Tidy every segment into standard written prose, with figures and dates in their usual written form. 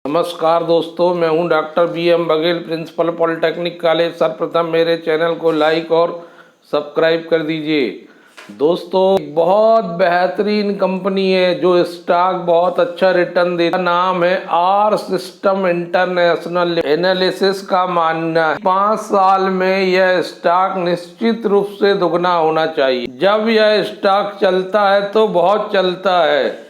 नमस्कार दोस्तों, मैं हूं doctor BM Baghel, principal polytechnic college. सर्वप्रथम मेरे चैनल को लाइक और सब्सक्राइब कर दीजिए। दोस्तों, बहुत बेहतरीन कंपनी है जो स्टॉक बहुत अच्छा रिटर्न देता है। नाम है आर सिस्टम इंटरनेशनल। एनालिसिस का मानना है 5 साल में यह स्टॉक निश्चित रूप से दुगना होना चाहिए। जब यह स्टॉक चलता है तो बहुत चलता है,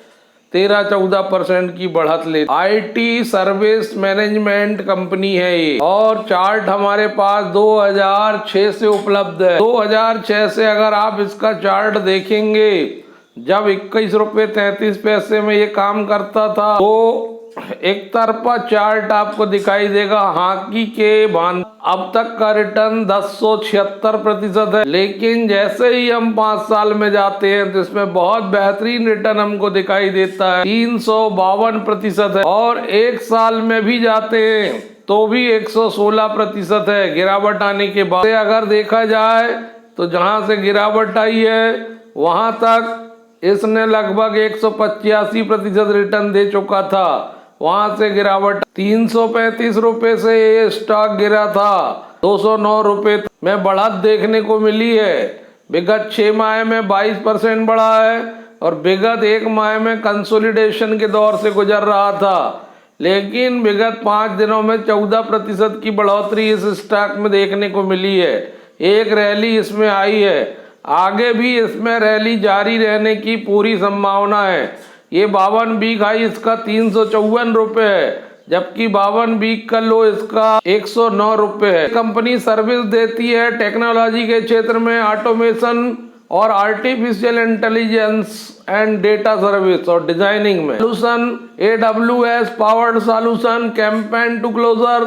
13-14% की बढ़त ले। IT सर्विस मैनेजमेंट कंपनी है ये, और चार्ट हमारे पास 2006 से उपलब्ध है। 2006 से अगर आप इसका चार्ट देखेंगे, जब 21 रुपये 33 पैसे में ये काम करता था, तो एक तरफा चार्ट आपको दिखाई देगा हाकी के बांध। अब तक का रिटर्न 1076% है। लेकिन जैसे ही हम 5 साल में जाते हैं तो इसमें बहुत बेहतरीन रिटर्न हमको दिखाई देता है, 352% है। और 1 साल में भी जाते हैं तो भी 116% है गिरावट आने के बाद। अगर देखा जाए तो जहां से गिरावट आई है वहां तक इसने लगभग 185% रिटर्न दे चुका था। वहां से गिरावट 335 रुपए से ये स्टॉक गिरा था 209 रुपए में बढ़त देखने को मिली है। विगत 6 माह में 22% बढ़ा है और विगत 1 माह में कंसोलिडेशन के दौर से गुजर रहा था। लेकिन विगत 5 दिनों में 14% की बढ़ोतरी इस स्टॉक में देखने को मिली है। एक रैली इसमें आई है, आगे भी इसमें रैली जारी रहने की पूरी संभावना है। ये 52 वीक हाई इसका 354 रुपए है, जबकि 52 वीक का लो इसका 109 रुपए है। कंपनी सर्विस देती है टेक्नोलॉजी के क्षेत्र में, ऑटोमेशन और artificial intelligence and data service और डिजाइनिंग में। Solution AWS powered solution, campaign to closure,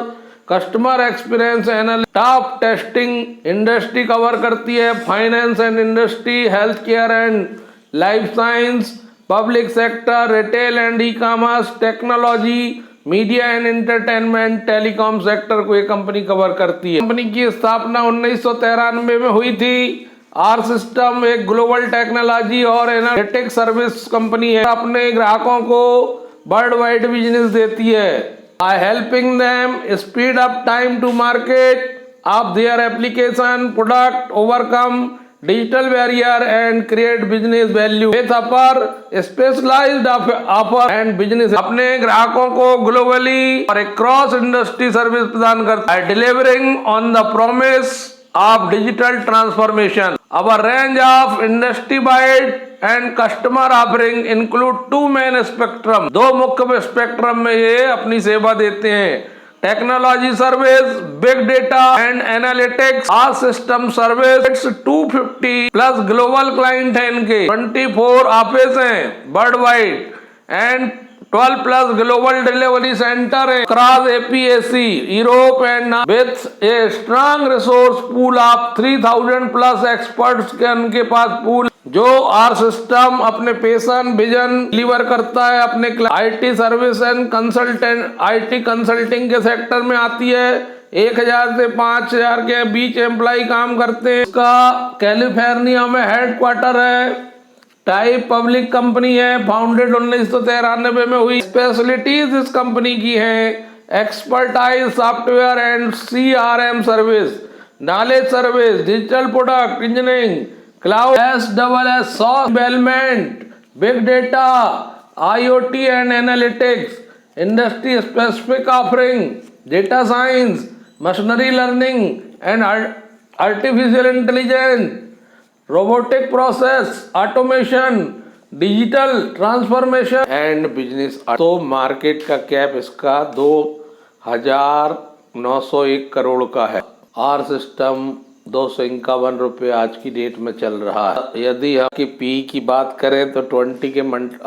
customer experience analysis, top testing industry cover करती है, finance and industry, health care and life science, public sector, retail and e-commerce, technology, media and entertainment, telecom sector को ये company cover करती है। Company की स्थापना 1993 में हुई थी। आर सिस्टम एक ग्लोबल टेक्नोलॉजी और एनालिटिक सर्विस कंपनी है। अपने ग्राहकों को वर्ल्ड वाइड बिजनेस देती है, by helping them speed up time to market of their application product, overcome digital barrier and create business value with upper specialized offer and business। अपने ग्राहकों को globally और क्रॉस इंडस्ट्री सर्विस प्रदान करता है, delivering on the promise of digital transformation। Our range of industry wide and customer offering include 2 main spectrum। 2 मुख्य spectrum में ये अपनी सेवा देते हैं, technology service, big data and analytics, R system service. 250 plus global client है इनके, 24 office हैं world wide and 12 plus global delivery centre है cross APAC Europe and with a strong resource pool of 3000 plus experts के उनके पास pool, जो R system अपने passion vision deliver करता है अपने IT service and consultant. IT consulting के सेक्टर में आती है। 1000 से 5000 के बीच एम्प्लॉय काम करते हैं। इसका कैलिफोर्निया में हेडक्वार्टर है। टाइप पब्लिक कंपनी है, फाउंडेड 1993 में हुई। स्पेशलिटीज इस कंपनी की हैं expertise software and CRM service, knowledge service, digital product engineering, cloud, SSS development, big data, IoT and analytics, industry specific offering, data science, machinery learning and artificial intelligence, robotic process automation, digital transformation and business. तो market का cap इसका 2901 करोड़ का है। Are system 251 रुपये आज की date में चल रहा है। यदि हम की पी की बात करें तो 20 के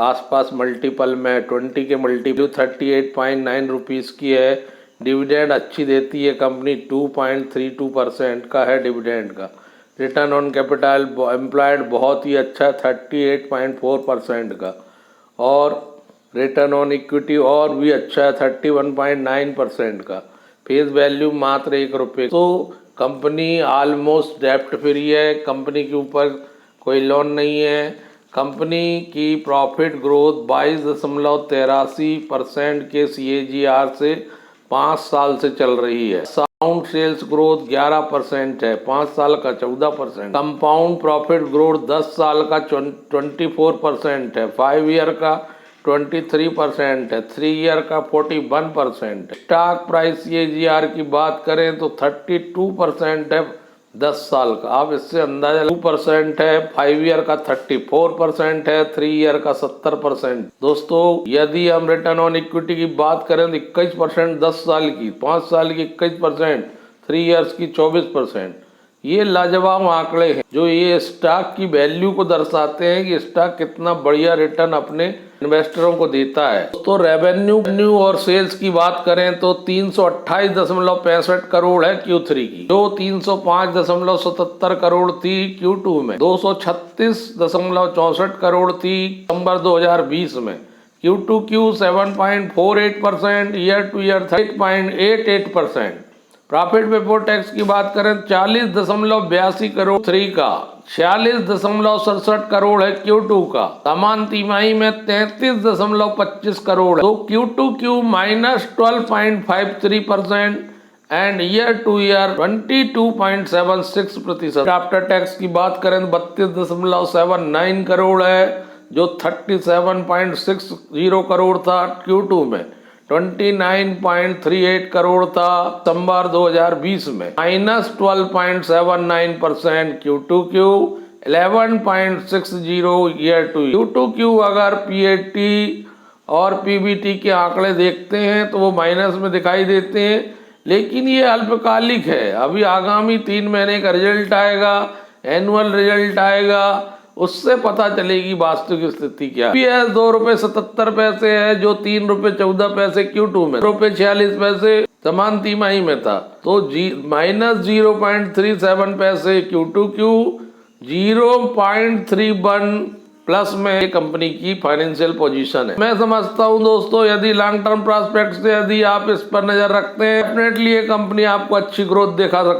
आसपास मल्टीपल में, 20 के मल्टीपल 38.9 रुपीज़ की है। डिविडेंड अच्छी देती है कंपनी, 2.32% का है डिविडेंड का। रिटर्न ऑन कैपिटल एम्प्लॉयड बहुत ही अच्छा 38.4% का, और रिटर्न ऑन इक्विटी और भी अच्छा है 31.9% का। फेस वैल्यू मात्र 1 रुपये। तो कंपनी ऑलमोस्ट डेप्ट फ्री है, कंपनी के ऊपर कोई लोन नहीं है। कंपनी की प्रॉफिट ग्रोथ 22.83% के CAGR से 5 साल से चल रही है। साउंड सेल्स ग्रोथ 11% है, 5 साल का 14%। कंपाउंड प्रॉफिट ग्रोथ 10 साल का 24% है, 5 ईयर का 23% है, 3 ईयर का 41%। स्टॉक प्राइस CAGR की बात करें तो 32% है 10 साल का। आप इससे अंदाजा 2% है, 5 ईयर का 34% है, 3 ईयर का 70%। दोस्तों यदि हम रिटर्न ऑन इक्विटी की बात करें तो 21% 10 साल की, 5 साल की 21%, 3 ईयर्स की 24%। ये लाजवाब आंकड़े हैं जो ये स्टॉक की वैल्यू को दर्शाते हैं कि स्टॉक कितना बढ़िया रिटर्न अपने इन्वेस्टरों को देता है। तो रेवेन्यू और सेल्स की बात करें तो 328.65 करोड़ है Q3 की, जो 305.77 करोड़ थी Q2 में, 236.64 करोड़ थी दिसंबर 2020 में। Q2Q 7.48%, year two year 8.88%। Profit before tax की बात करें 40.82 करोड़ Q3 का, 46.67 करोड़ है Q2 का, समान तिमाही में 33.25 करोड़ है। तो Q2Q -12.53% and year two year 22.76%। After tax की बात करें तो 32.79 करोड़ है, जो 37.60 करोड़ था Q2 में, 29.38 करोड़ था दिसंबर 2020 में, -12.79% Q2Q, 11.60 ईयर टू Q2Q। अगर PAT और PBT के आंकड़े देखते हैं तो वो माइनस में दिखाई देते हैं, लेकिन ये अल्पकालिक है। अभी आगामी 3 महीने का रिजल्ट आएगा, एनुअल रिजल्ट आएगा, उससे पता चलेगी वास्तविक स्थिति क्या है। EPS ₹2.77 है, जो ₹3.14 Q2 में, ₹2.46 समान तिमाही में था। तो -0.37 Q2Q, 0.31 प्लस में ये कंपनी की फाइनेंशियल पोजीशन है। मैं समझता हूं दोस्तों यदि लॉन्ग टर्म प्रोस्पेक्ट से यदि आप इस पर नजर रखते हैं, डेफिनेटली ये कंपनी आपको अच्छी ग्रोथ दिखा सकती है।